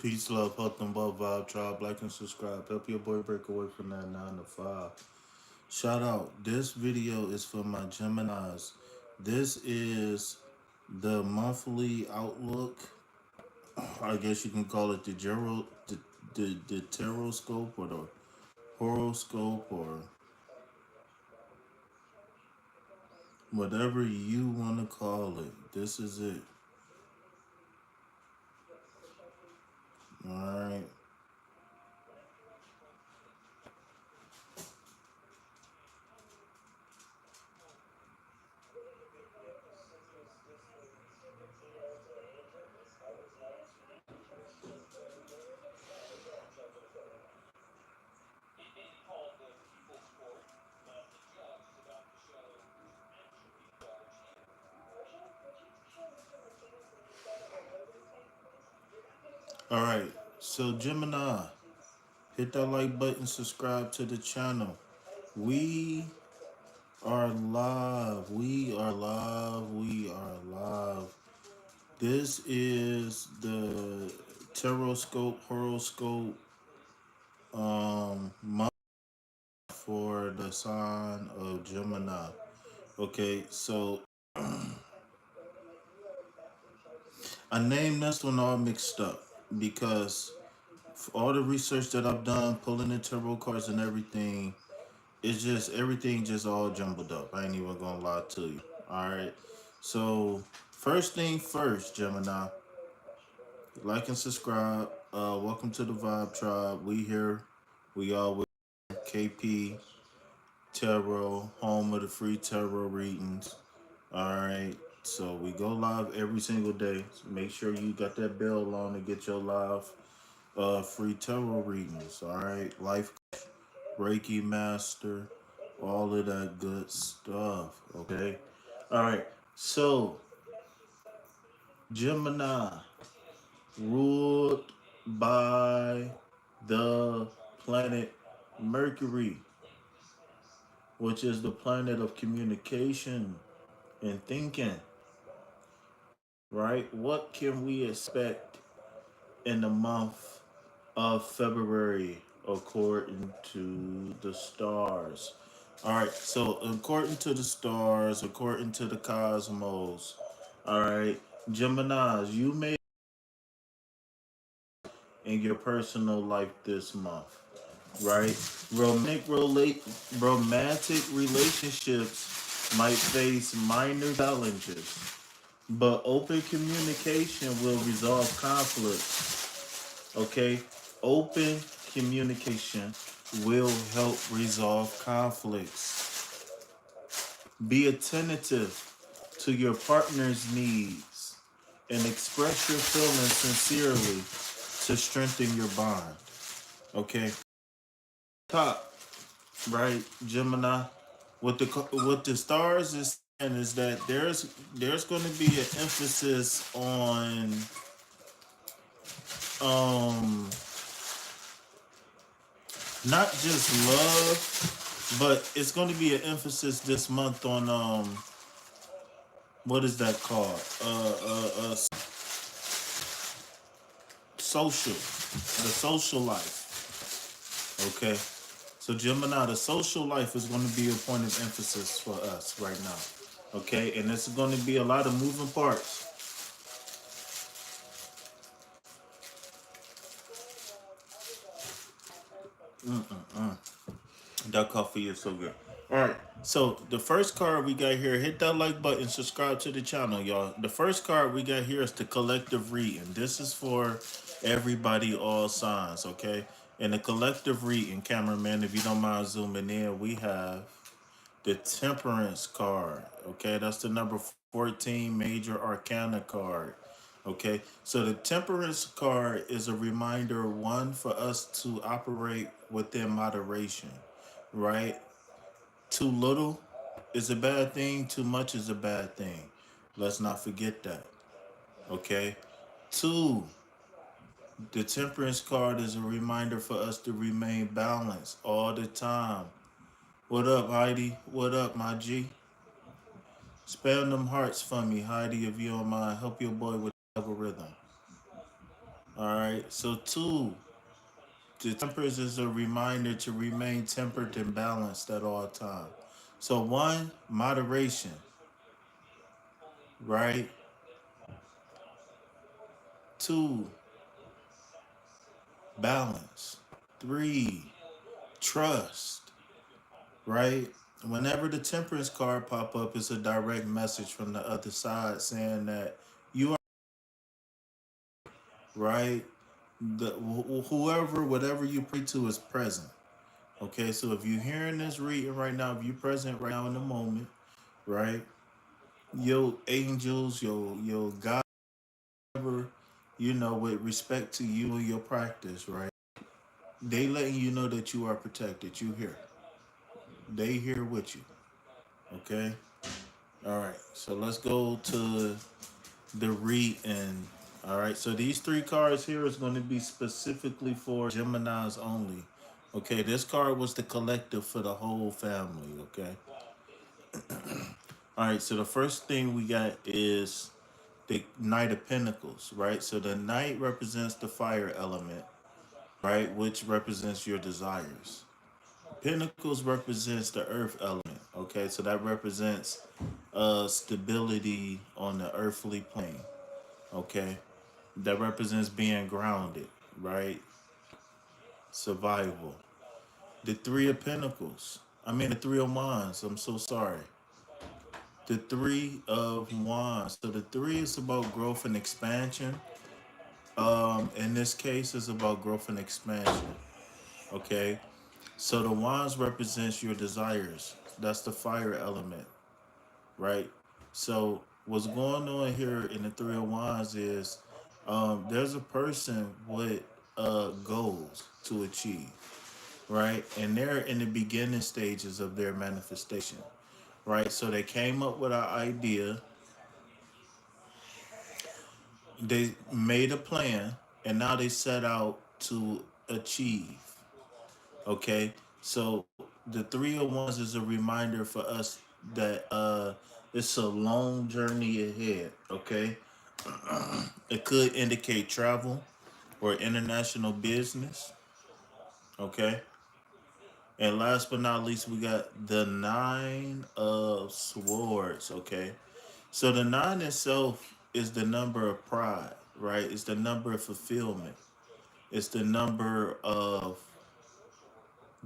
Peace, love, health, and wealth, vibe, tribe, like and subscribe. Help your boy break away from that 9 to 5. Shout out. This video is for my Geminis. This is the monthly outlook. I guess you can call it the taroscope or the horoscope or whatever you want to call it. This is it. All right. All right. So Gemini, hit that like button, subscribe to the channel. We are live. We are live. We are live. This is the Taroscope horoscope month for the sign of Gemini. Okay, so I named this one all mixed up because for all the research that I've done, pulling the tarot cards and everything, it's just everything just all jumbled up. I ain't even gonna lie to you. All right. So first thing first, Gemini, like and subscribe. Welcome to the Vibe Tribe. We here. We all with KP Tarot, home of the free tarot readings. All right. So we go live every single day. So make sure you got that bell on to get your live free tarot readings. All right. Life Reiki Master, all of that good stuff. Okay. All right. So Gemini, ruled by the planet Mercury, which is the planet of communication and thinking, right? What can we expect in the month of February according to the stars? All right, so according to the stars, according to the cosmos, all right, Geminis, you may in your personal life this month, right? Romantic relationships might face minor challenges, but open communication will resolve conflicts. Okay? Open communication will help resolve conflicts. Be attentive to your partner's needs and express your feelings sincerely to strengthen your bond. Okay? Top, right, Gemini? What the stars is saying is that there's going to be an emphasis on um not just love, but it's going to be an emphasis this month on what is that called? Social, the social life. Okay, so Gemini, the social life is going to be a point of emphasis for us right now. Okay, and this is going to be a lot of moving parts. That coffee is so good. All right. So the first card we got here, hit that like button, subscribe to the channel, y'all. The first card we got here is the collective reading. This is for everybody, all signs, okay? And the collective reading, cameraman, if you don't mind zooming in, we have the Temperance card, okay? That's the number 14 major arcana card. Okay, so the Temperance card is a reminder, one, for us to operate within moderation, right? Too little is a bad thing, too much is a bad thing. Let's not forget that. Okay. Two, the Temperance card is a reminder for us to remain balanced all the time. What up, Heidi? What up, my G? Spam them hearts for me, Heidi, if you don't mind. Help your boy with the algorithm. All right. So two, the tempers is a reminder to remain tempered and balanced at all times. So one, moderation, right? Two, balance. Three, trust, right? Whenever the temperance card pop up, it's a direct message from the other side saying that you are right. Whoever, whatever you pray to is present. Okay, so if you're hearing this reading right now, if you're present right now in the moment, right? Your angels, your God, with respect to you and your practice, right? They letting you know that you are protected. You here. They here with you. Okay. All right. So let's go to the reading. All right. So these three cards here is going to be specifically for Gemini's only. Okay. This card was the collective for the whole family. Okay. All right. So the first thing we got is the Knight of Pentacles, right? So the Knight represents the fire element, right? Which represents your desires. Pentacles represents the earth element, okay? So that represents stability on the earthly plane, okay? That represents being grounded, right? Survival. The Three of Pentacles, the Three of Wands, I'm so sorry. The Three of Wands. So the three is about growth and expansion. In this case, it's about growth and expansion. Okay. So the wands represents your desires. That's the fire element, right? So what's going on here in the three of wands is there's a person with goals to achieve, right? And they're in the beginning stages of their manifestation, right? So they came up with an idea, they made a plan, and now they set out to achieve. Okay, so the three of wands is a reminder for us that it's a long journey ahead. Okay, it could indicate travel or international business. Okay, and last but not least, we got the nine of swords. Okay, so the nine itself is the number of pride, right? It's the number of fulfillment. It's the number of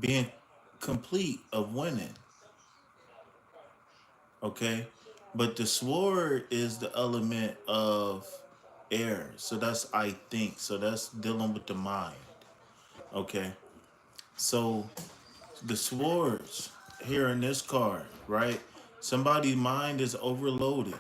being complete, of winning. Okay, but the sword is the element of air, so that's I think, so that's dealing with the mind. Okay, so the swords here in this card, right? Somebody's mind is overloaded.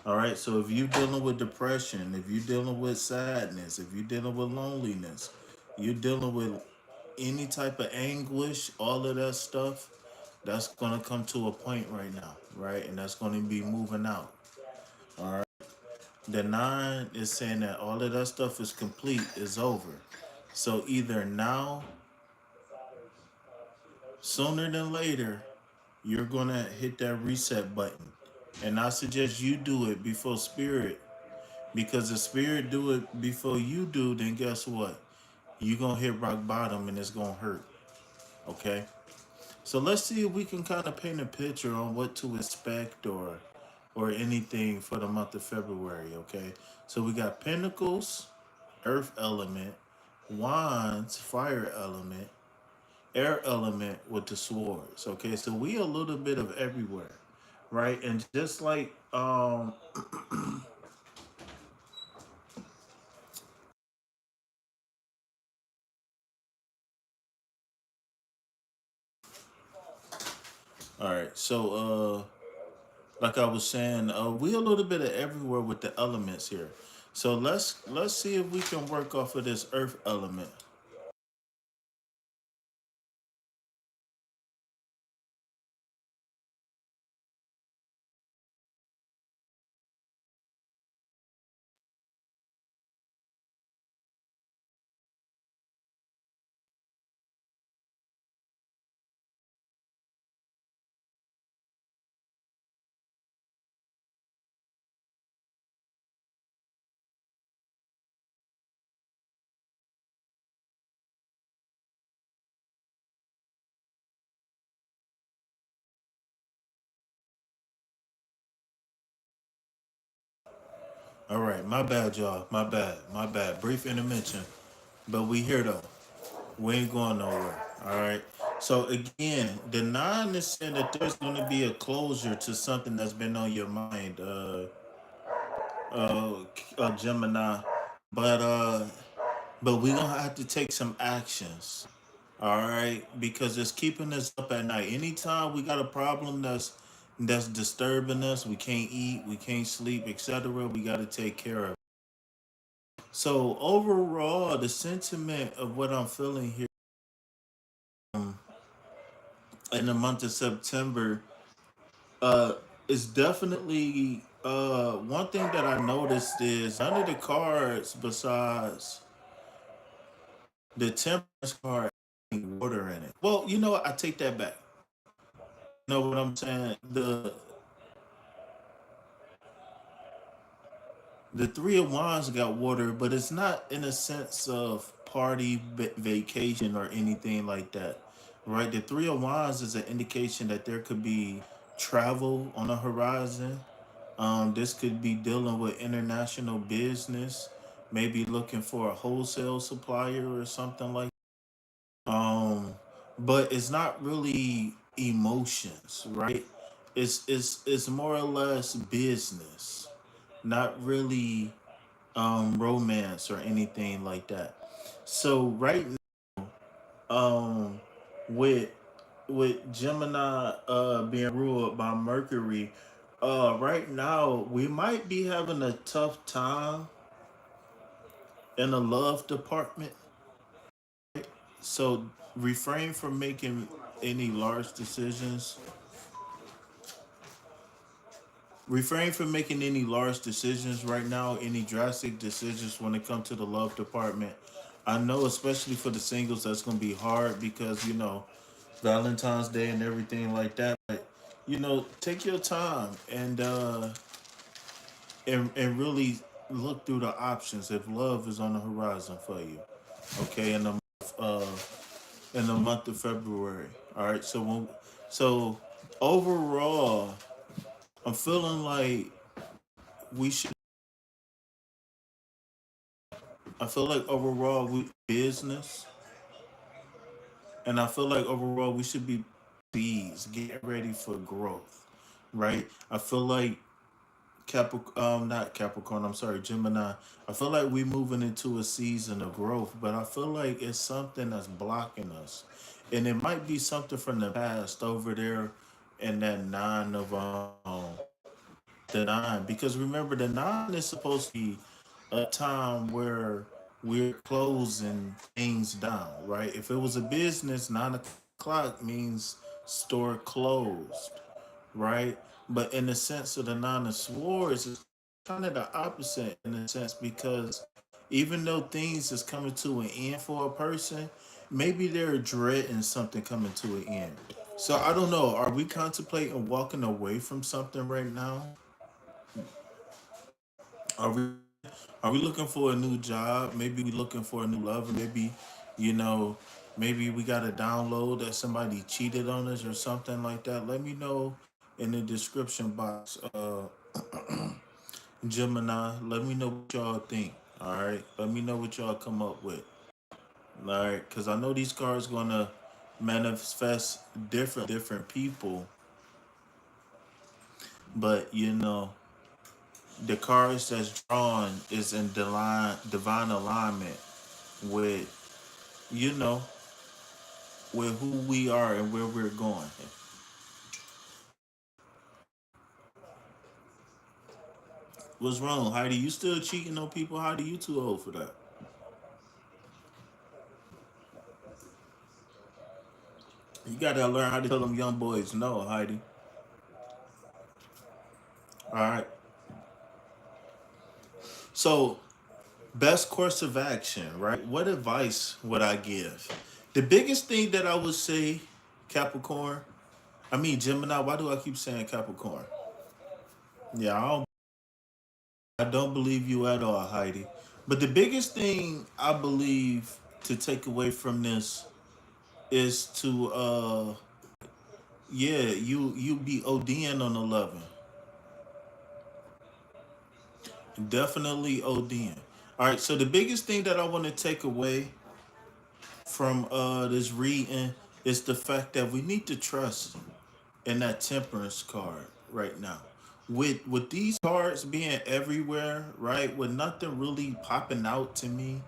All right, so if you're dealing with depression, if you're dealing with sadness, if you're dealing with loneliness, you're dealing with any type of anguish, all of that stuff, that's going to come to a point right now, right? And that's going to be moving out. All right. The nine is saying that all of that stuff is complete, is over. So either now, sooner than later, you're going to hit that reset button. And I suggest you do it before spirit. Because if spirit do it before you do, then guess what? You're going to hit rock bottom and it's going to hurt. Okay? So let's see if we can kind of paint a picture on what to expect or anything for the month of February, okay? So we got Pentacles, Earth element, Wands, Fire element, Air element with the swords, okay? So we a little bit of everywhere, right? And just like all right, so like I was saying, we a little bit of everywhere with the elements here. So let's see if we can work off of this Earth element. All right, my bad, y'all. My bad. My bad. Brief intervention, but we here though. We ain't going nowhere. All right. So again, the nine is saying that there's going to be a closure to something that's been on your mind, uh, Gemini. But we gonna have to take some actions. All right, because it's keeping us up at night. Anytime we got a problem that's disturbing us, we can't eat, we can't sleep, etc. We got to take care of. So overall, the sentiment of what I'm feeling here in the month of September uh, is definitely one thing that I noticed is none of the cards besides the temperance card have water in it. Well, you know what? I take that back. You know what I'm saying? The three of wands got water, but it's not in a sense of party, vacation, or anything like that, right? The three of wands is an indication that there could be travel on the horizon. This could be dealing with international business, maybe looking for a wholesale supplier or something like. Um, but it's not really emotions, right? It's more or less business, not really romance or anything like that. So right um with Gemini being ruled by Mercury, right now we might be having a tough time in the love department. So refrain from making any large decisions. Refrain from making any large decisions right now, any drastic decisions when it comes to the love department. I know, especially for the singles, that's going to be hard because, Valentine's Day and everything like that. But, take your time and really look through the options if love is on the horizon for you. Okay, in the month of February. All right, so overall, I'm feeling like we should I feel like overall we business, and I feel like overall we should be bees, get ready for growth, right? I feel like not Capricorn. I'm sorry, Gemini. I feel like we moving into a season of growth, but I feel like it's something that's blocking us, and it might be something from the past over there, in that nine of the nine, because remember the nine is supposed to be a time where we're closing things down, right? If it was a business, 9 o'clock means store closed, right? But in the sense of the nine of swords, it's kind of the opposite in a sense, because even though things is coming to an end for a person, maybe they're dreading something coming to an end. So I don't know. Are we contemplating walking away from something right now? Are we are we looking for a new job? Maybe we looking for a new lover. You know, maybe we got a download that somebody cheated on us or something like that. Let me know in the description box, Gemini. Let me know what y'all think. All right. Let me know what y'all come up with. All right, because I know these cards gonna manifest different people, but the cards that's drawn is in divine alignment with you know with who we are and where we're going. What's wrong, Heidi? You still cheating on people, Heidi? You too old for that. You gotta learn how to tell them young boys no, Heidi. All right. So, best course of action, right? What advice would I give? The biggest thing that I would say, Capricorn. I mean Gemini. Why do I keep saying Capricorn? Yeah, I don't believe you at all, Heidi. But the biggest thing I believe to take away from this is to yeah, you be ODing on 11. Definitely ODing. All right, so the biggest thing that I want to take away from this reading is the fact that we need to trust in that temperance card right now. With these cards being everywhere, right? With nothing really popping out to me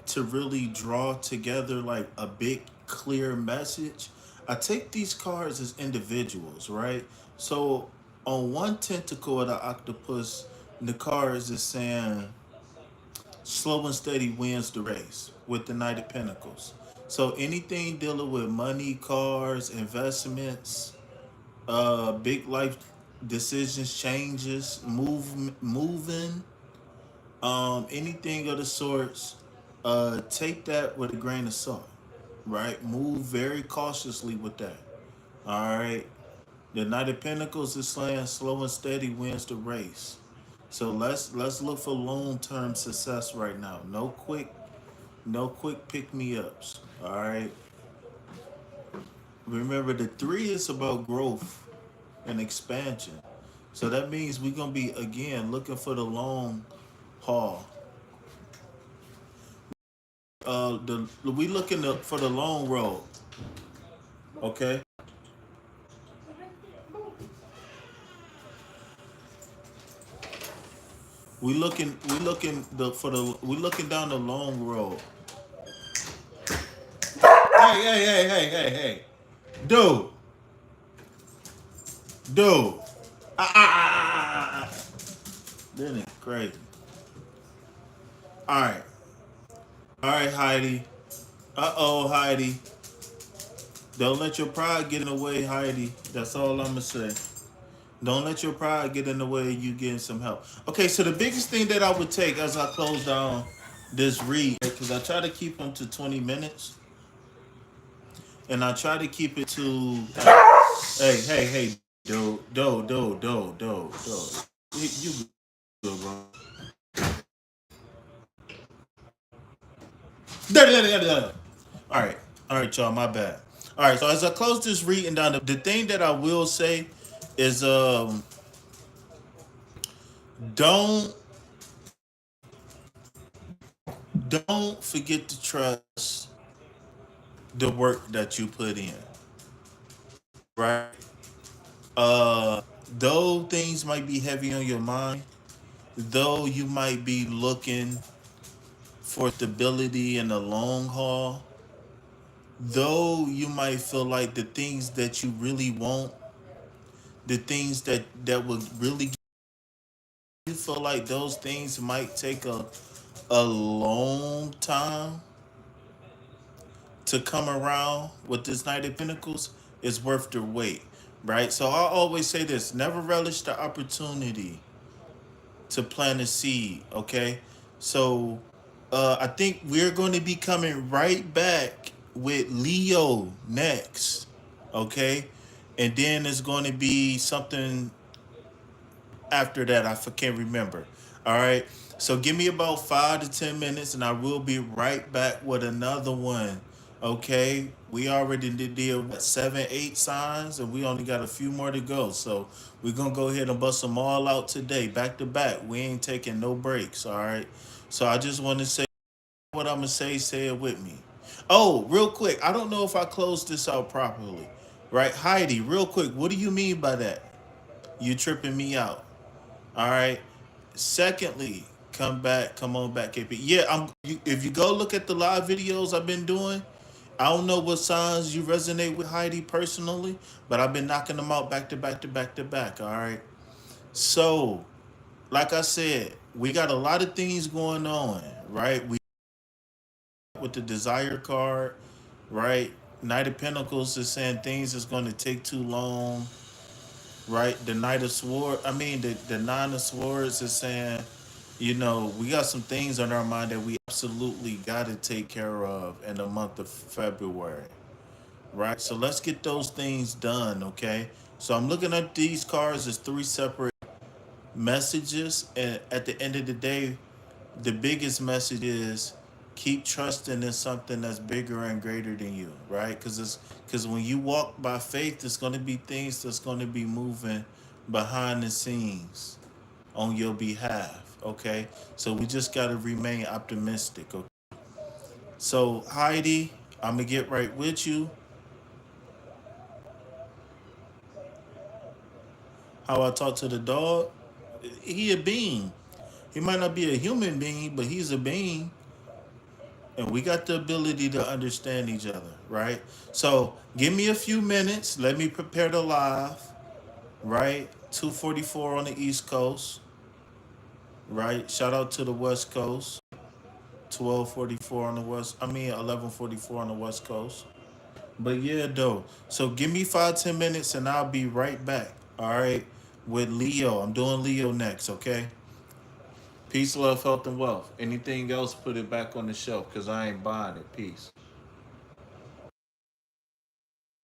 to really draw together like a big clear message. I take these cards as individuals, right? So on one tentacle of the octopus, the cards is saying slow and steady wins the race with the Knight of Pentacles. So anything dealing with money, cars, investments, big life decisions, changes, moving, anything of the sorts, take that with a grain of salt, right? Move very cautiously with that. All right. The Knight of Pentacles is saying slow and steady wins the race. So let's look for long term success right now. No quick pick me ups. All right. Remember the three is about growth and expansion. So that means we're gonna be again looking for the long haul. The we looking for the long road. Okay. We looking down the long road. Hey. Dude, dude. Ah. That is crazy. All right. All right, Heidi. Uh-oh, Heidi. Don't let your pride get in the way, Heidi. That's all I'm gonna say. Don't let your pride get in the way of you getting some help. Okay, so the biggest thing that I would take as I close down this read, because I try to keep them to 20 minutes, and I try to keep it to, hey, do. You good, bro. All right, all right, y'all. My bad. All right, so as I close this reading down, the thing that I will say is, don't don't forget to trust the work that you put in, right? Though things might be heavy on your mind, though you might be looking for stability in the long haul, though you might feel like the things that you really want, the things that would really, you feel like those things might take a long time to come around with this Knight of Pentacles, is worth their wait, right? So I always say this: never relish the opportunity to plant a seed. Okay, so I think we're going to be coming right back with Leo next. Okay, and then it's going to be something after that. Can't remember. All right. So give me about 5 to 10 minutes, and I will be right back with another one. Okay. We already did what, 7, 8 signs, and we only got a few more to go. So we're gonna go ahead and bust them all out today, back to back. We ain't taking no breaks. All right. So I just want to say what I'm gonna say. Say it with me. Oh, real quick. I don't know if I closed this out properly. Right, Heidi. Real quick. What do you mean by that? You tripping me out. All right. Secondly, come on back, KP. Yeah, if you go look at the live videos I've been doing, I don't know what signs you resonate with Heidi personally, but I've been knocking them out back to back to back to back. All right. So, like I said, we got a lot of things going on, right? We with the desire card, right? Knight of Pentacles is saying things is going to take too long, right? The Knight of Swords, I mean, the Nine of Swords is saying, we got some things on our mind that we absolutely got to take care of in the month of February, right? So let's get those things done, okay? So I'm looking at these cards as three separate messages, and at the end of the day, the biggest message is keep trusting in something that's bigger and greater than you, right? Because when you walk by faith, there's going to be things that's going to be moving behind the scenes on your behalf. Okay, so we just gotta remain optimistic. Okay? So Heidi, I'm gonna get right with you. How I talk to the dog? He a being. He might not be a human being, but he's a being. And we got the ability to understand each other, right? So give me a few minutes. Let me prepare the live, right? 2:44 on the East Coast, right? Shout out to the West Coast. 12:44 on the West. I mean 11:44 on the West Coast. But yeah, though. So give me 5-10 minutes, and I'll be right back. All right, with Leo. I'm doing Leo next. Okay. Peace, love, health, and wealth. Anything else, put it back on the shelf because I ain't buying it. Peace.